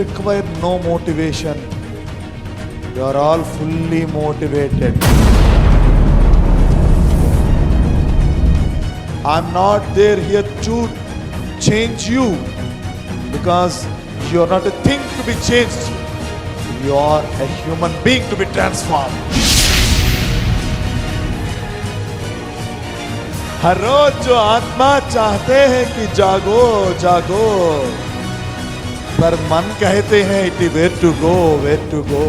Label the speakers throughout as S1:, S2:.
S1: require no motivation. You are all fully motivated. I'm not there here to change you, because you are not a thing to be changed. You are a human being to be transformed. हर रोज जो आत्मा चाहते हैं कि जागो जागो, पर मन कहते हैं it where to go, where to go.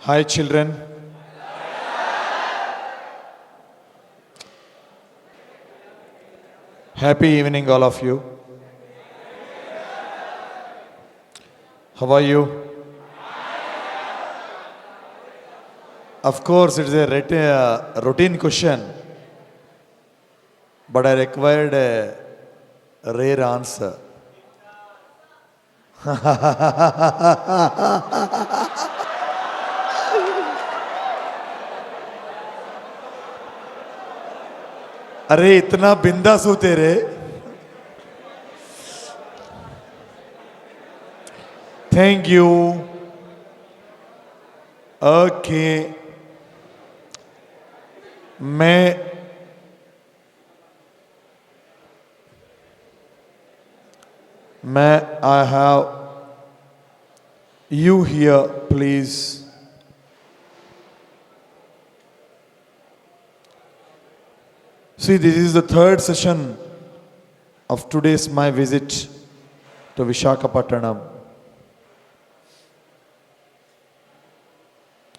S1: Hi children. Happy evening all of you. How are you? Of course, it is a routine question, but I required a rare answer. अरे इतना बिंदास हो तेरे. Thank you. Okay. May I have you here, please? See, this is the third session of today's my visit to Visakhapatnam.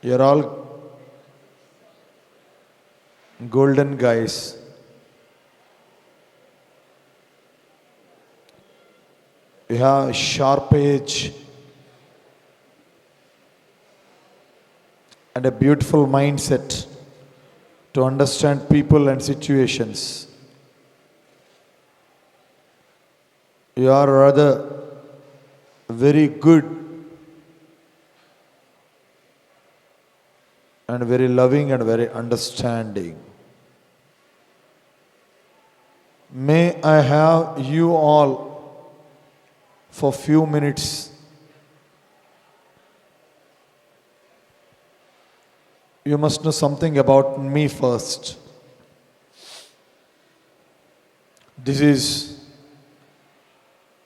S1: You're all golden guys. You have a sharp edge and a beautiful mindset to understand people and situations. You are rather very good and very loving and very understanding. May I have you all for few minutes. You must know something about me first. This is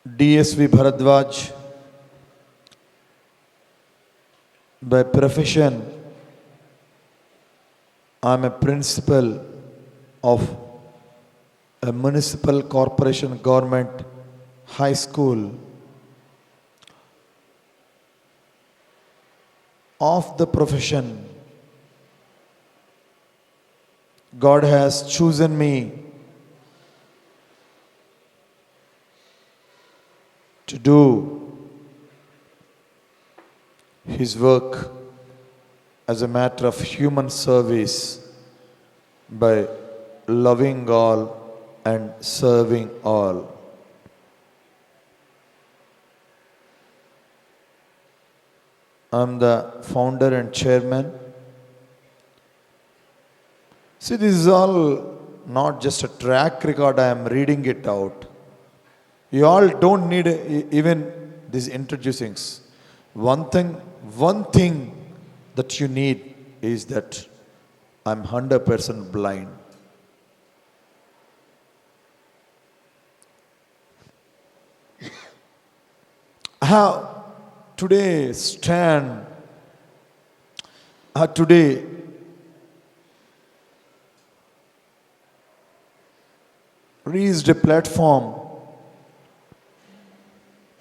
S1: DSV Bharadwaj. By profession, I am a principal of a municipal corporation government high school. Of the profession, God has chosen me to do His work as a matter of human service by loving all and serving all. I'm the founder and chairman. See, this is all not just a track record, I am reading it out. You all don't need even these introducings. One thing that you need is that I'm 100% blind. How today today reached a platform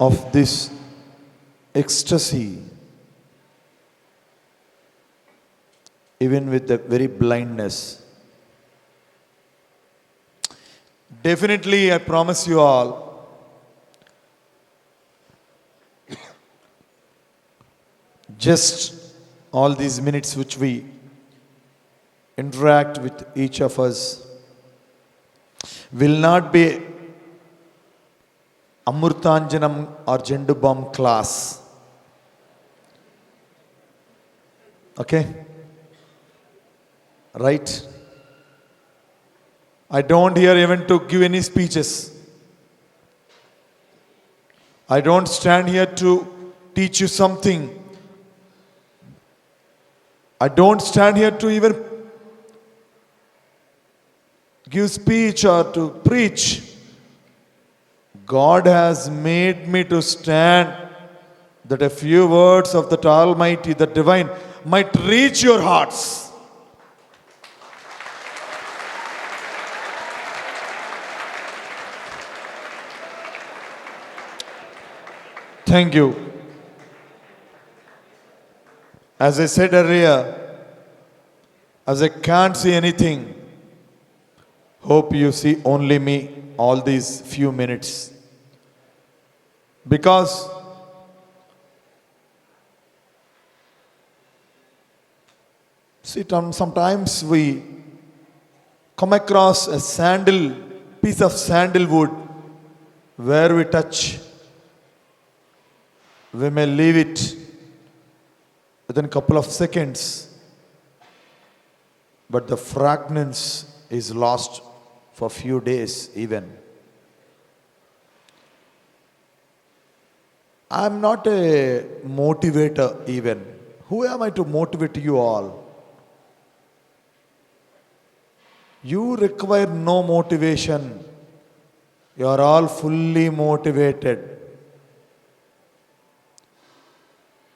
S1: of this ecstasy, even with the very blindness. Definitely, I promise you all, just all these minutes which we interact with each of us will not be Amurtanjanam or Jendu Bomb class. Okay? Right? I don't here even to give any speeches. I don't stand here to teach you something. I don't stand here to even give speech or to preach. God has made me to stand that a few words of that Almighty, the Divine, might reach your hearts. Thank you. As I said earlier, as I can't see anything, hope you see only me all these few minutes. Because see, sometimes we come across a piece of sandalwood where we touch. We may leave it within a couple of seconds, but the fragrance is lost for a few days even. I'm not a motivator even. Who am I to motivate you all? You require no motivation. You are all fully motivated.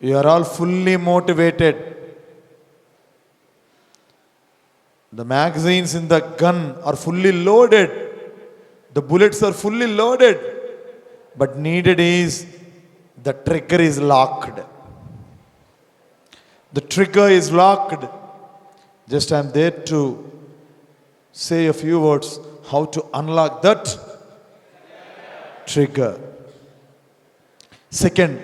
S1: You are all fully motivated. The magazines in the gun are fully loaded. The bullets are fully loaded. But needed is the trigger is locked. The trigger is locked. Just I am there to say a few words how to unlock that trigger. Second,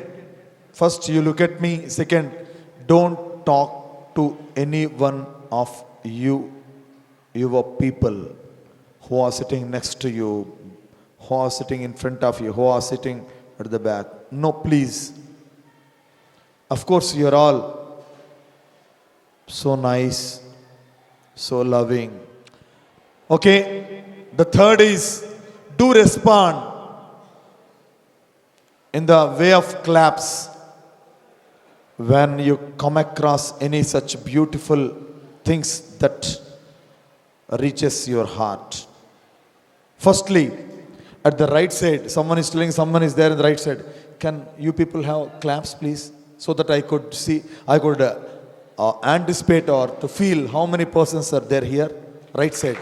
S1: first you look at me. Second, don't talk to any one of you, your people who are sitting next to you, who are sitting in front of you, who are sitting at the back. No, please. Of course, you're all so nice, so loving. Okay, the third is do respond in the way of claps when you come across any such beautiful things that reaches your heart. Firstly, at the right side, someone is telling someone is there in the right side. Can you people have claps, please? So that I could see, I could anticipate or to feel how many persons are there here. Right side.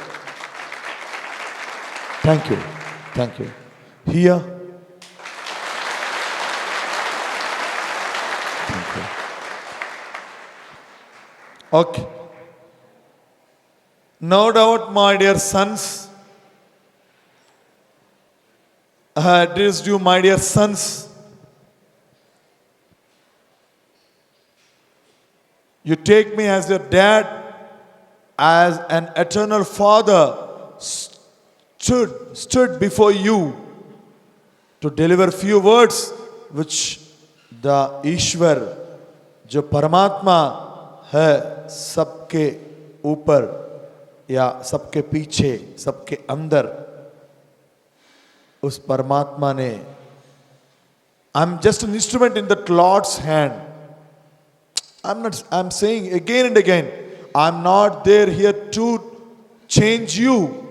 S1: Thank you. Thank you. Here. Thank you. Okay. No doubt, my dear sons, I have addressed you, my dear sons. You take me as your dad, as an eternal father, stood before you to deliver few words which the ईश्वर जो परमात्मा है सबके ऊपर या सबके पीछे सबके अंदर उस परमात्मा ने I'm just an instrument in that Lord's hand. I'm saying again and again, I'm not there here to change you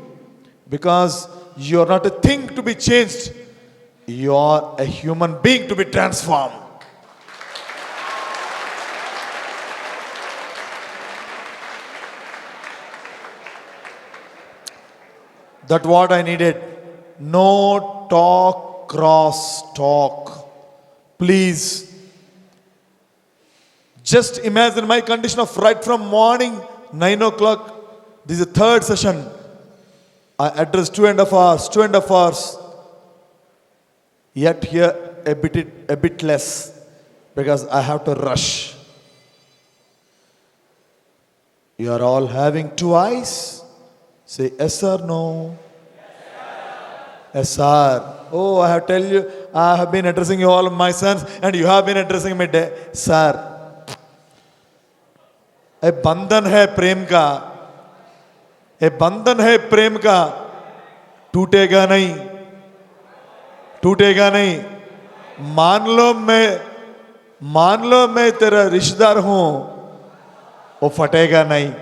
S1: because you're not a thing to be changed. You're a human being to be transformed. That's what I needed. No talk, cross talk. Please. Just imagine my condition of right from morning, 9 o'clock. This is the third session. I addressed 2.5 hours. Yet here a bit less because I have to rush. You are all having 2 eyes. Say yes or no. Yes, sir. Oh, I have tell you, I have been addressing you all my sons, and you have been addressing me, sir. ए बंधन है प्रेम का, ए बंधन है प्रेम का, टूटेगा नहीं, टूटेगा नहीं. मान लो मैं तेरा रिश्तेदार हूं, वो फटेगा नहीं।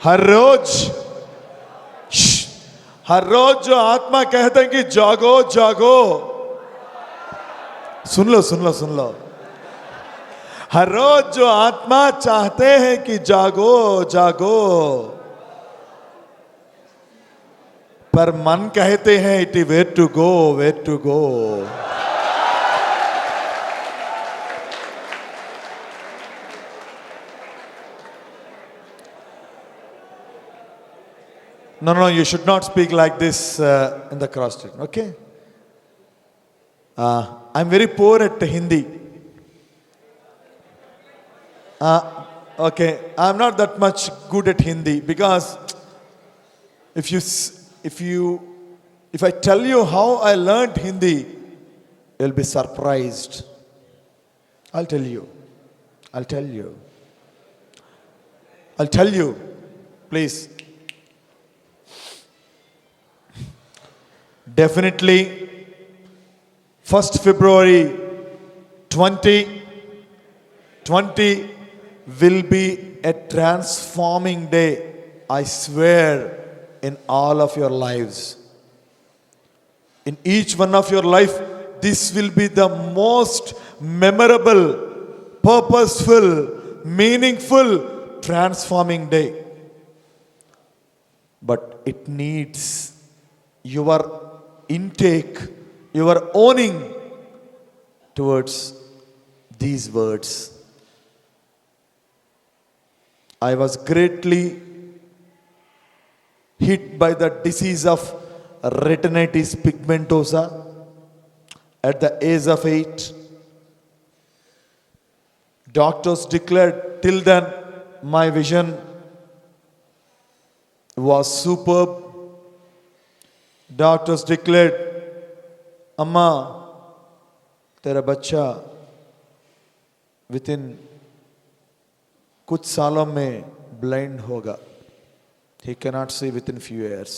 S1: हर रोज हर रोज जो आत्मा कहते हैं कि जागो जागो, सुन लो। हर रोज जो आत्मा चाहते हैं कि जागो जागो, पर मन कहते हैं it where to go, where to go. No, you should not speak like this in the cross street, okay? I'm very poor at Hindi. Okay, I'm not that much good at Hindi because if you s- if I tell you how I learned Hindi, you'll be surprised. I'll tell you. I'll tell you. I'll tell you. Please. Definitely 1st February 2020 will be a transforming day, I swear, in all of your lives. In each one of your life, this will be the most memorable, purposeful, meaningful, transforming day. But it needs your intake, your owning towards these words. I was greatly hit by the disease of retinitis pigmentosa at the age of 8. Doctors declared till then my vision was superb. Doctors declared, Amma, तेरा बच्चा with in कुछ सालों में blind होगा. He cannot see within few years.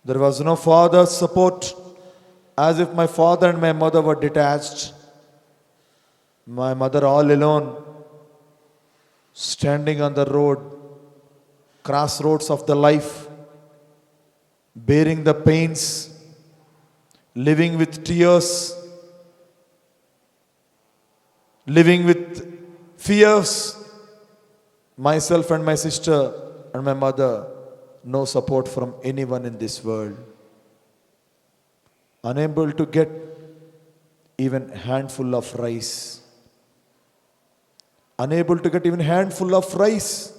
S1: There was no father's support, as if my father and my mother were detached. My mother all alone, standing on the road, crossroads of the life, bearing the pains, living with tears, living with fears. Myself and my sister and my mother, no support from anyone in this world. Unable to get even handful of rice. Unable to get even handful of rice.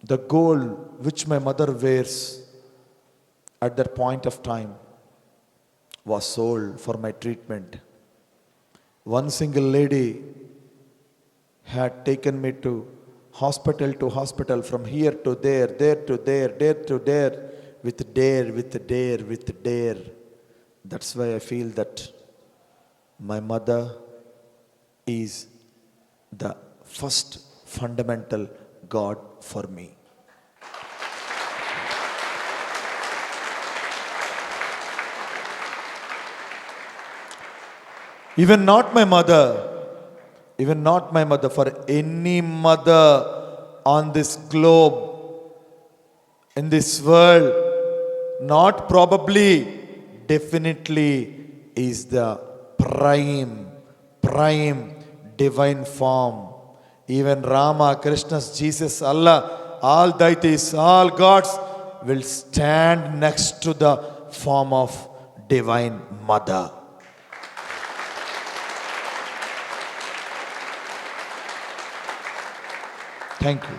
S1: The gold which my mother wears at that point of time was sold for my treatment. One single lady had taken me to hospital, from here to there, there to there, there to there, with dare. That's why I feel that my mother is the first fundamental God for me. Even not my mother, for any mother on this globe, in this world, not probably, definitely is the prime divine form. Even Rama, Krishna, Jesus, Allah, all deities, all gods will stand next to the form of divine mother. Thank you.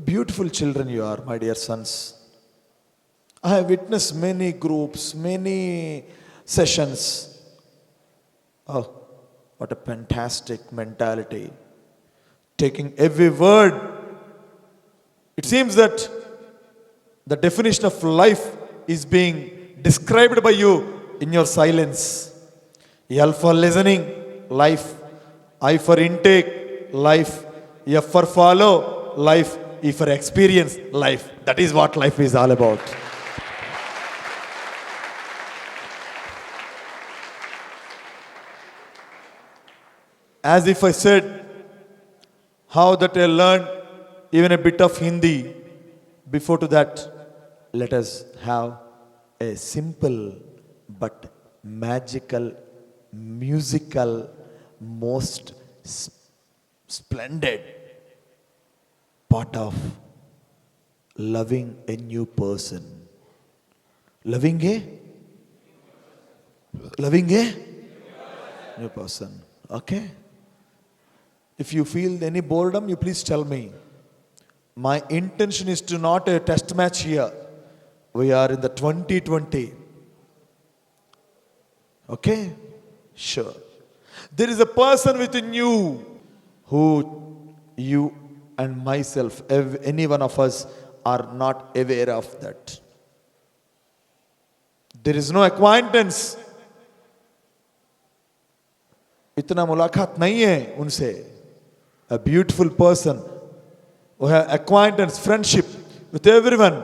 S1: Beautiful children you are, my dear sons. I have witnessed many groups, many sessions. Oh, what a fantastic mentality. Taking every word. It seems that The definition of life is being described by you in your silence. L for listening, life. I for intake, life. F for follow, life. E for experience, life. That is what life is all about. As if I said, how that I learned even a bit of Hindi. Before to that, let us have a simple but magical, musical, most splendid part of loving a new person. Loving a new person. Okay? If you feel any boredom, you please tell me. My intention is to not a test match here. We are in the 2020. Okay? Sure. There is a person within you who you and myself, any one of us, are not aware of that. There is no acquaintance. इतना मुलाकात नहीं है उनसे. A beautiful person who have acquaintance, friendship with everyone.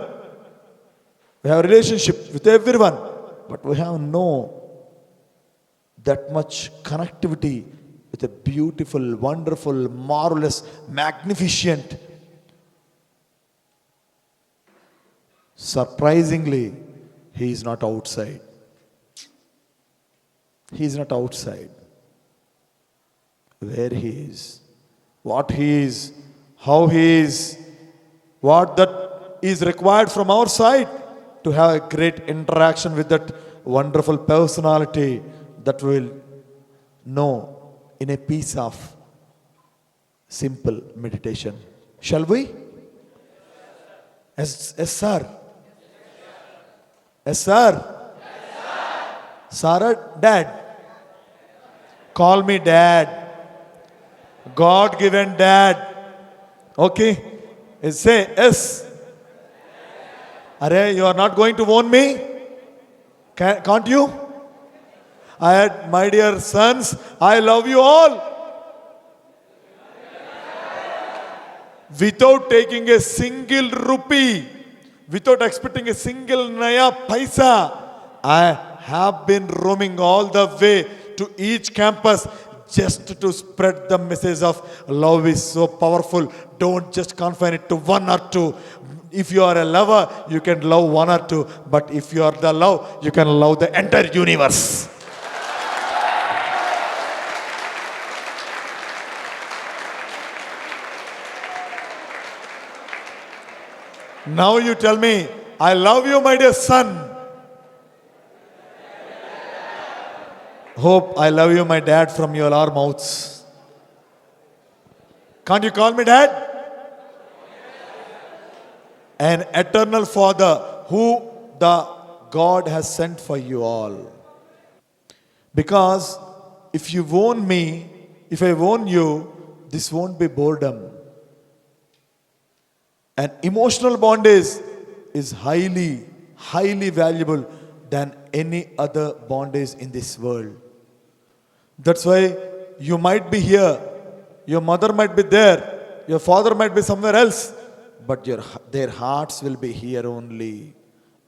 S1: We have relationship with everyone, but we have no that much connectivity with a beautiful, wonderful, marvelous, magnificent. Surprisingly, he is not outside. He is not outside. Where he is, what he is, how he is, what that is required from our side to have a great interaction with that wonderful personality that will know in a piece of simple meditation. Shall we? Yes, sir. Yes, sir. Sarah, dad. Call me dad. God-given dad. Okay? Say yes. Are you are not going to own me? Can't you? My dear sons, I love you all. Without taking a single rupee, without expecting a single naya paisa, I have been roaming all the way to each campus just to spread the message of love is so powerful. Don't just confine it to one or two. If you are a lover, you can love one or two. But if you are the love, you can love the entire universe. Now you tell me, I love you, my dear son. Hope I love you, my dad, from your our mouths. Can't you call me dad? An eternal Father who the God has sent for you all. Because if you own me, if I own you, this won't be boredom. An emotional bondage is highly, highly valuable than any other bondage in this world. That's why you might be here, your mother might be there, your father might be somewhere else, but their hearts will be here only.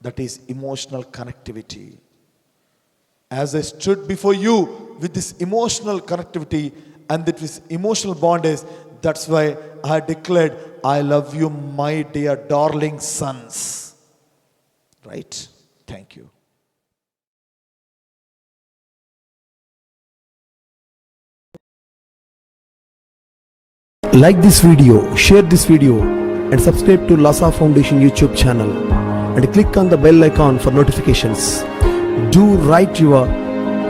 S1: That is emotional connectivity. As I stood before you with this emotional connectivity and this emotional bondage, that's why I declared, I love you, my dear darling sons. Right? Thank you.
S2: Like this video, share this video, and subscribe to Lhasa Foundation YouTube channel, and click on the bell icon for notifications. Do write your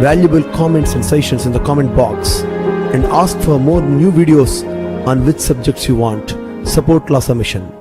S2: valuable comments and suggestions in the comment box, and ask for more new videos on which subjects you want. Support Lhasa Mission.